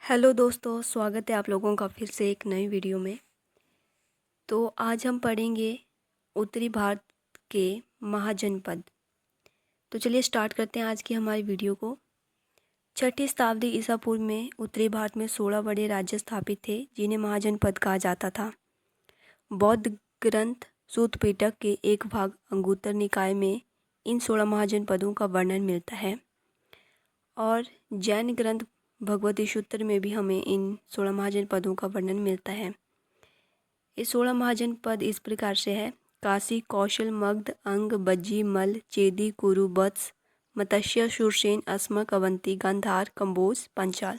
Hello दोस्तों, स्वागत है आप लोगों का फिर से एक नई वीडियो में। तो आज हम पढ़ेंगे उत्तरी भारत के महाजनपद। तो चलिए स्टार्ट करते हैं आज की हमारी वीडियो को। 6ठी शताब्दी ईसा पूर्व में उत्तरी भारत में 16 बड़े राज्य स्थापित थे जिन्हें महाजनपद कहा जाता था। बौद्ध ग्रंथ सूत पिटक के एक भाग अंगुत्तर निकाय में इन 16 महाजनपदों का वर्णन मिलता है और जैन ग्रंथ भगवतीसूत्र में भी हमें इन 16 महाजनपदों का वर्णन मिलता है। ये 16 महाजनपद इस प्रकार से है: काशी, कौशल, मगध, अंग, बज्जी, मल, चेदी, कुरु, वत्स, मत्स्य, शूरसेन, अस्मक, अवंती, गांधार, कंबोज, पंचाल।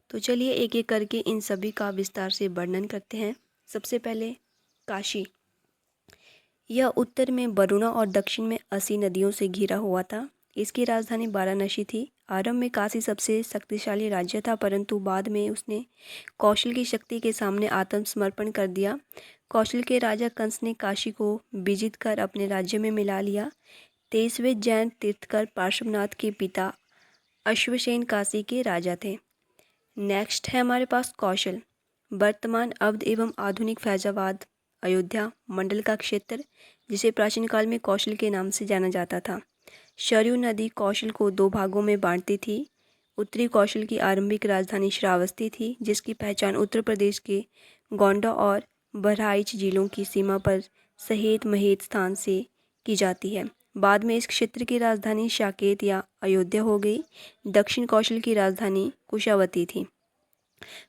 तो चलिए एक एक करके इन सभी का विस्तार से वर्णन करते हैं। सबसे पहले काशी। यह उत्तर में वरुणा और दक्षिण में 80 नदियों से घिरा हुआ था। इसकी राजधानी वाराणसी थी। आरंभ में काशी सबसे शक्तिशाली राज्य था, परंतु बाद में उसने कौशल की शक्ति के सामने आत्मसमर्पण कर दिया। कौशल के राजा कंस ने काशी को विजित कर अपने राज्य में मिला लिया। 23वें जैन तीर्थकर पार्श्वनाथ के पिता अश्वसेन काशी के राजा थे। नेक्स्ट है हमारे पास कौशल। वर्तमान अवध एवं आधुनिक फैजाबाद अयोध्या मंडल का क्षेत्र, जिसे प्राचीन काल में कौशल के नाम से जाना जाता था। सरयू नदी कौशल को 2 भागों में बांटती थी। उत्तरी कौशल की आरंभिक राजधानी श्रावस्ती थी, जिसकी पहचान उत्तर प्रदेश के गोंडा और बहराइच जिलों की सीमा पर सहेत महेत स्थान से की जाती है। बाद में इस क्षेत्र की राजधानी साकेत या अयोध्या हो गई। दक्षिण कौशल की राजधानी कुशावती थी।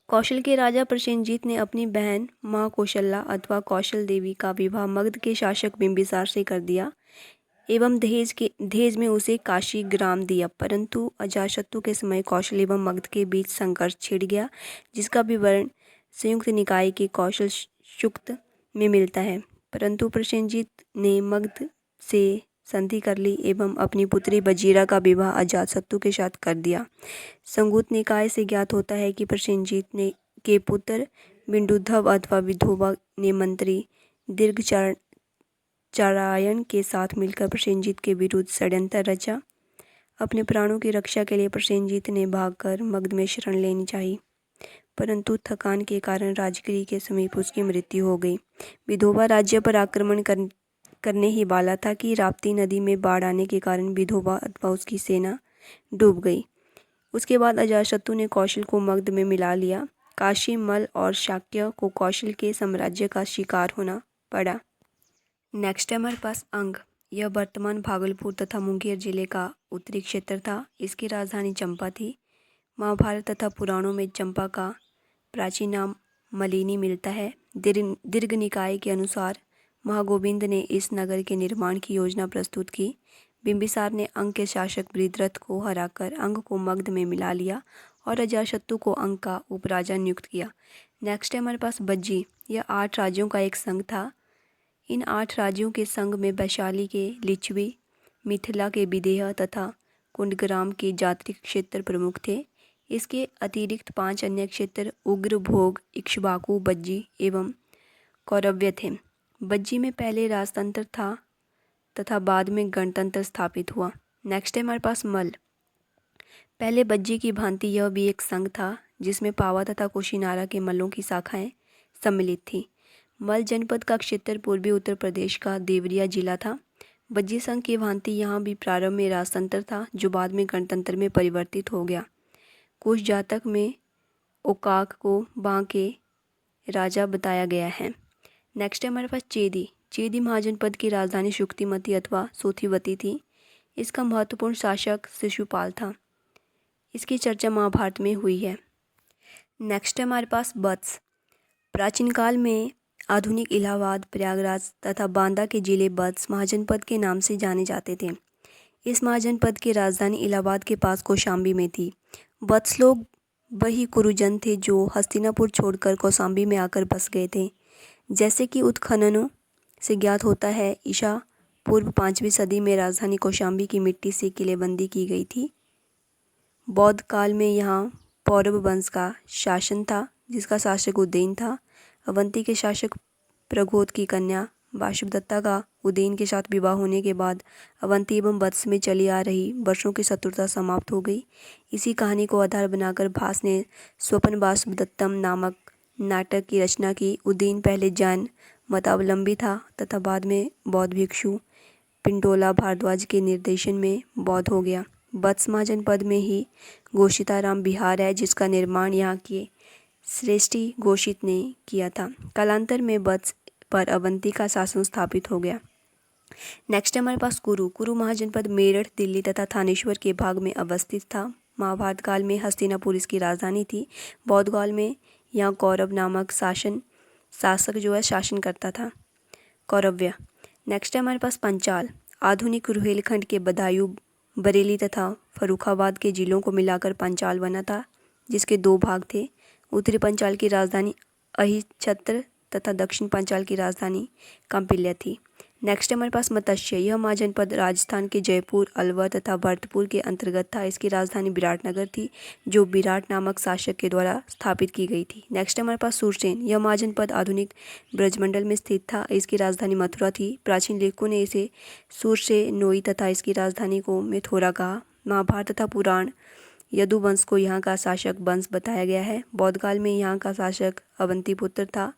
कौशल के राजा प्रसेनजीत ने अपनी बहन महाकौशल्या अथवा कौशल देवी का विवाह मगध के शासक बिंबिसार से कर दिया एवं दहेज में उसे काशी ग्राम दिया। परंतु अजातशत्रु के समय कौशल एवं मगध के बीच संघर्ष छिड़ गया, जिसका विवरण संयुक्त निकाय के कौशल सूक्त में मिलता है। परंतु प्रसेनजीत ने मगध से संधि कर ली एवं अपनी पुत्री वजीरा का विवाह अजातशत्रु के साथ कर दिया। संयुक्त निकाय से ज्ञात होता है कि प्रसेनजीत ने के पुत्र बिंदुधव अथवा विधोबा ने मंत्री दीर्घचारायन के साथ मिलकर प्रसेनजीत के विरुद्ध षड्यंत्र रचा। अपने प्राणों की रक्षा के लिए प्रसेनजीत ने भागकर मगध में शरण लेनी चाहिए, परंतु थकान के कारण राजगिरी के समीप उसकी मृत्यु हो गई। विधोबा राज्य पर आक्रमण करने ही वाला था कि राप्ती नदी में बाढ़ आने के कारण विधोबा अथवा उसकी सेना डूब गई। उसके बाद अजातशत्रु ने कौशल को मगध में मिला लिया। काशी, मल और शाक्य को कौशल के साम्राज्य का शिकार होना पड़ा। नेक्स्ट है हमारे पास अंग। यह वर्तमान भागलपुर तथा मुंगेर जिले का उत्तरी क्षेत्र था। इसकी राजधानी चंपा थी। महाभारत तथा पुराणों में चंपा का प्राचीन नाम मलिनी मिलता है। दीर्घ निकाय के अनुसार महागोविंद ने इस नगर के निर्माण की योजना प्रस्तुत की। बिंबिसार ने अंग के शासक बृहद्रथ को हराकर अंग को मगध में मिला लिया और अजातशत्रु को अंग का उपराजा नियुक्त किया। नेक्स्ट है हमारे पास बज्जी। यह 8 राज्यों का एक संघ था। इन 8 राज्यों के संघ में वैशाली के लिच्छवी, मिथिला के विदेह तथा कुंडग्राम के जात्रिक क्षेत्र प्रमुख थे। इसके अतिरिक्त 5 अन्य क्षेत्र उग्र, भोग, इक्ष्वाकु, बज्जी एवं कौरव्य थे। बज्जी में पहले राजतंत्र था तथा बाद में गणतंत्र स्थापित हुआ। नेक्स्ट है हमारे पास मल। पहले बज्जी की भांति यह भी एक संघ था, जिसमें पावा तथा कुशीनारा के मल्लों की शाखाएं सम्मिलित थीं। मल जनपद का क्षेत्र पूर्वी उत्तर प्रदेश का देवरिया जिला था। बज्जी संघ की भांति यहाँ भी प्रारंभ में राजतंत्र था, जो बाद में गणतंत्र में परिवर्तित हो गया। कुछ जातक में ओकाक को बां के राजा बताया गया है। नेक्स्ट है हमारे पास चेदी। चेदी महाजनपद की राजधानी शुक्तिमती अथवा सोथीवती थी। इसका महत्वपूर्ण शासक शिशुपाल था। इसकी चर्चा महाभारत में हुई है। नेक्स्ट है हमारे पास वत्स। प्राचीन काल में आधुनिक इलाहाबाद, प्रयागराज तथा बांदा के जिले वत्स महाजनपद के नाम से जाने जाते थे। इस महाजनपद की राजधानी इलाहाबाद के पास कौशाम्बी में थी। वत्स लोग वही कुरुजन थे जो हस्तिनापुर छोड़कर कौशाम्बी में आकर बस गए थे। जैसे कि उत्खननों से ज्ञात होता है, ईसा पूर्व 5वीं सदी में राजधानी कौशाम्बी की मिट्टी से किलेबंदी की गई थी। बौद्ध काल में यहाँ पौरव वंश का शासन था, जिसका शासक उदयन था। अवंती के शासक प्रघोत की कन्या वासुदेवदत्ता का उदयन के साथ विवाह होने के बाद अवंती एवं वत्स में चली आ रही वर्षों की शत्रुता समाप्त हो गई। इसी कहानी को आधार बनाकर भास ने स्वपन वासुदेवदत्तम नामक नाटक की रचना की। उदयन पहले जैन मतावलंबी था तथा बाद में बौद्ध भिक्षु पिंडोला भारद्वाज के निर्देशन में बौद्ध हो गया। वत्समा जनपद में ही घोषिताराम विहार है, जिसका निर्माण यहाँ के श्रेष्ठी घोषित ने किया था। कालांतर में वत्स पर अवंती का शासन स्थापित हो गया। नेक्स्ट हमारे पास कुरु महाजनपद मेरठ, दिल्ली तथा थानेश्वर के भाग में अवस्थित था। महाभारत काल में हस्तिनापुर इसकी राजधानी थी। बौद्ध काल में यहाँ कौरव नामक शासक जो है शासन करता था, कौरव्य। नेक्स्ट है हमारे पास पंचाल। आधुनिक रुहेलखंड के बदायूं, बरेली तथा फर्रुखाबाद के जिलों को मिलाकर पंचाल बना था, जिसके 2 भाग थे। उत्तरी पंचाल की राजधानी अहिच्छत्र तथा दक्षिण पंचाल की राजधानी कौंडिल्य थी। नेक्स्ट हमारे पास मत्स्य। यह महाजनपद राजस्थान के जयपुर, अलवर तथा भरतपुर के अंतर्गत था। इसकी राजधानी विराटनगर थी, जो विराट नामक शासक के द्वारा स्थापित की गई थी। नेक्स्ट हमारे पास सुरसेन। यह महाजनपद आधुनिक ब्रजमंडल में स्थित था। इसकी राजधानी मथुरा थी। प्राचीन लेखकों ने इसे सुरसेनोई तथा इसकी राजधानी को मेथोरा कहा। महाभारत तथा पुराण यदुवंश को यहाँ का शासक वंश बताया गया है। बौद्ध काल में यहाँ का शासक अवंतीपुत्र था।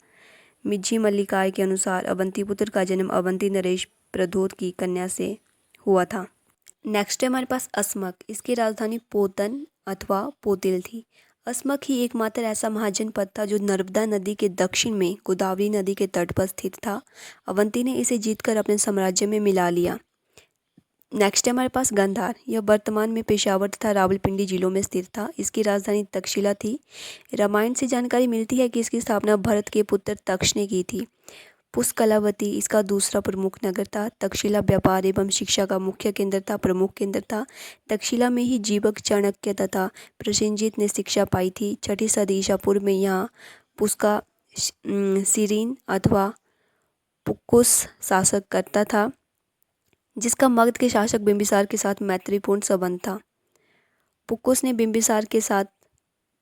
मिज्झी मल्लिकाय के अनुसार अवंतीपुत्र का जन्म अवंती नरेश प्रद्योत की कन्या से हुआ था। नेक्स्ट है हमारे पास अस्मक। इसकी राजधानी पोतन अथवा पोतिल थी। अस्मक ही एकमात्र ऐसा महाजनपद था जो नर्मदा नदी के दक्षिण में गोदावरी नदी के तट पर स्थित था। अवंती ने इसे जीतकर अपने साम्राज्य में मिला लिया। नेक्स्ट है हमारे पास गांधार। यह वर्तमान में पेशावर तथा रावलपिंडी जिलों में स्थित था। इसकी राजधानी तक्षशिला थी। रामायण से जानकारी मिलती है कि इसकी स्थापना भरत के पुत्र तक्ष ने की थी। पुष्कलावती इसका दूसरा प्रमुख नगर था। तक्षशिला व्यापार एवं शिक्षा का मुख्य केंद्र था, प्रमुख केंद्र था। तक्षशिला में ही जीवक, चाणक्य तथा प्रसेनजीत ने शिक्षा पाई थी। 6ठी सदी ईसा पूर्व में यहाँ पुष्का सिरीन अथवा पुक्कुस शासक करता था, जिसका मगध के शासक बिंबिसार के साथ मैत्रीपूर्ण संबंध था। पुक्कुस ने बिंबिसार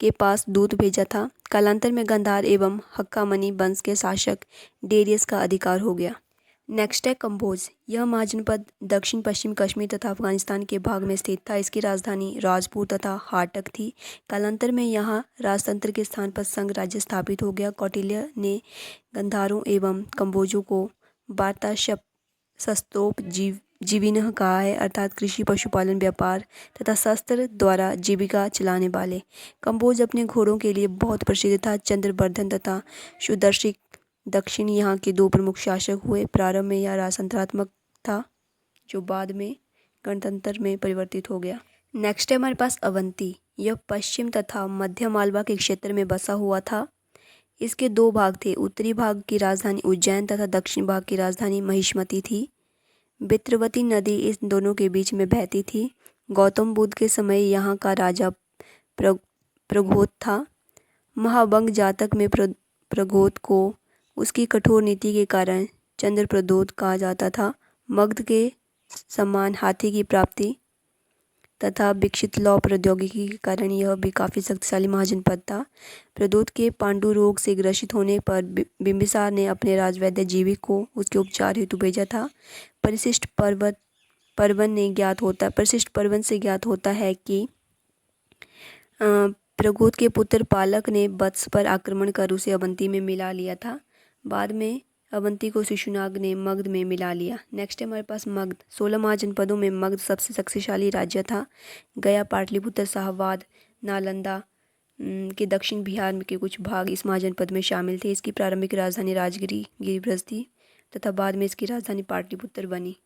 के पास दूत भेजा था। कालांतर में गांधार एवं हक्कामनी वंश के शासक डेरियस का अधिकार हो गया। नेक्स्ट है कंबोज। यह महाजनपद दक्षिण पश्चिम कश्मीर तथा अफगानिस्तान के भाग में स्थित था। इसकी राजधानी राजपुर तथा हाटक थी। कालांतर में यहाँ राजतंत्र के स्थान पर संघ राज्य स्थापित हो गया। कौटिल्य ने गंधारों एवं कंबोजों को वार्ता शस्त्रोप जीविनः कहा है, अर्थात कृषि, पशुपालन, व्यापार तथा शस्त्र द्वारा जीविका चलाने वाले। कंबोज अपने घोड़ों के लिए बहुत प्रसिद्ध था। चंद्रवर्धन तथा सुदर्शिक दक्षिण यहाँ के 2 प्रमुख शासक हुए। प्रारंभ में यह राजतंत्रात्मक था, जो बाद में गणतंत्र में परिवर्तित हो गया। नेक्स्ट है हमारे पास अवंती। यह पश्चिम तथा मध्य मालवा के क्षेत्र में बसा हुआ था। इसके 2 भाग थे। उत्तरी भाग की राजधानी उज्जैन तथा दक्षिण भाग की राजधानी महिष्मती थी। वित्रवती नदी इस दोनों के बीच में बहती थी। गौतम बुद्ध के समय यहाँ का राजा प्रघोत था। महावंग जातक में प्रघोत को उसकी कठोर नीति के कारण चंद्रप्रद्योत कहा जाता था। मगध के समान हाथी की प्राप्ति तथा विकसित लौ प्रौद्योगिकी के कारण यह भी काफ़ी शक्तिशाली महाजनपद था। प्रद्योत के पांडु रोग से ग्रसित होने पर बिंबिसार ने अपने राजवैद्य जीविक को उसके उपचार हेतु भेजा था। परिशिष्ट पर्वन से ज्ञात होता है कि प्रघोत के पुत्र पालक ने वत्स पर आक्रमण कर उसे अवंती में मिला लिया था। बाद में अवंती को शिशुनाग ने मगध में मिला लिया। नेक्स्ट है हमारे पास मगध। 16 महाजनपदों में मगध सबसे शक्तिशाली राज्य था। गया, पाटलिपुत्र, शाहवाद, नालंदा के दक्षिण बिहार के कुछ भाग इस महाजनपद में शामिल थे। इसकी प्रारंभिक राजधानी राजगिरी गिरिब्रज थी तथा बाद में इसकी राजधानी पाटलिपुत्र बनी।